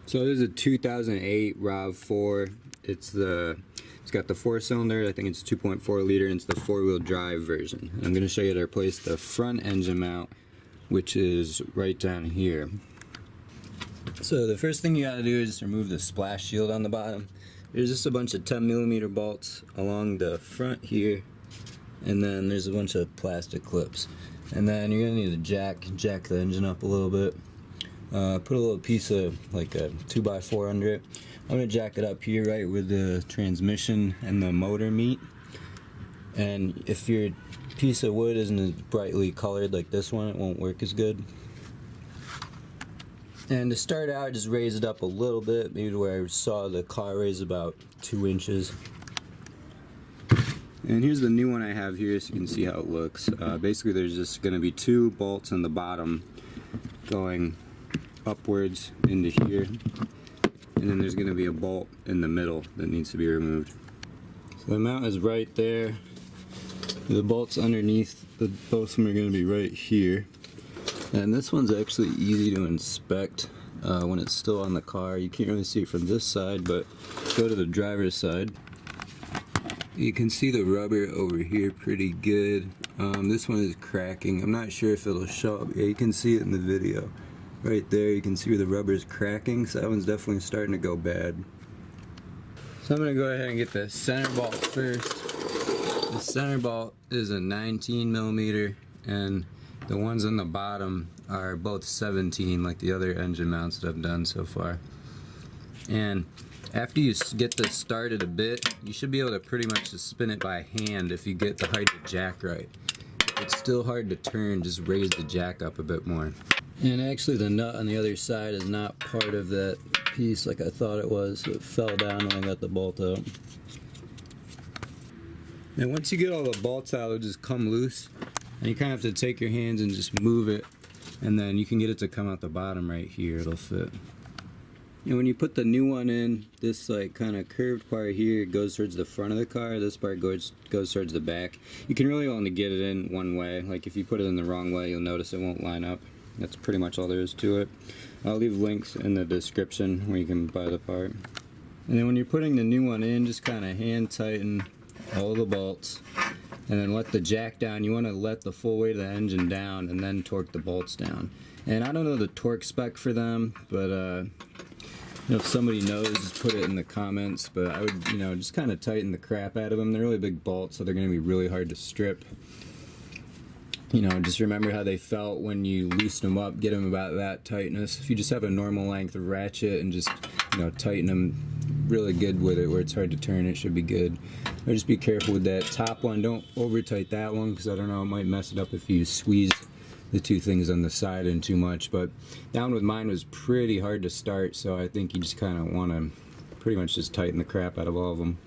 So this is a 2008 Rav4. It's got the 4-cylinder. I think it's 2.4 liter, and it's the 4-wheel drive version. I'm going to show you how to replace the front engine mount, which is right down here. So the first thing you got to do is remove the splash shield on the bottom. There's just a bunch of 10mm bolts along the front here, and then there's a bunch of plastic clips. And then you're going to need a jack the engine up a little bit. Put a little piece of like a 2x4 under it. I'm going to jack it up here right where the transmission and the motor meet. And if your piece of wood isn't as brightly colored like this one, it won't work as good. And to start out, just raise it up a little bit, maybe to where I saw the car raise about 2 inches. And here's the new one I have here, so you can see how it looks. Basically, there's just going to be 2 bolts on the bottom going upwards into here, and then there's going to be a bolt in the middle that needs to be removed. So the mount is right there. The bolts underneath, both of them are going to be right here. And this one's actually easy to inspect when it's still on the car. You can't really see it from this side, but go to the driver's side. You can see the rubber over here pretty good. This one is cracking. I'm not sure if it'll show up. Yeah, you can see it in the video. Right there, you can see where the rubber is cracking, so that one's definitely starting to go bad. So I'm going to go ahead and get the center bolt first. The center bolt is a 19mm, and the ones on the bottom are both 17, like the other engine mounts that I've done so far. And after you get this started a bit, you should be able to pretty much just spin it by hand if you get the height of the jack right. If it's still hard to turn, just raise the jack up a bit more. And actually the nut on the other side is not part of that piece like I thought it was, so it fell down when I got the bolt out. And once you get all the bolts out, it'll just come loose, and you kind of have to take your hands and just move it, and then you can get it to come out the bottom right here. It'll fit. And when you put the new one in, this like kind of curved part here goes towards the front of the car. This part goes towards the back. You can really only get it in one way. Like if you put it in the wrong way, you'll notice it won't line up. That's pretty much all there is to it. I'll leave links in the description where you can buy the part. And then when you're putting the new one in, just kind of hand tighten all the bolts, and then let the jack down. You want to let the full weight of the engine down and then torque the bolts down. And I don't know the torque spec for them, but if somebody knows, just put it in the comments. But I would, just kind of tighten the crap out of them. They're really big bolts, so they're going to be really hard to strip. Just remember how they felt when you loosened them up. Get them about that tightness. If you just have a normal length ratchet and just, tighten them really good with it where it's hard to turn, it should be good. Or just be careful with that top one. Don't over tight that one, because I don't know, it might mess it up if you squeeze the 2 things on the side in too much. But that one with mine was pretty hard to start, so I think you just kind of want to pretty much just tighten the crap out of all of them.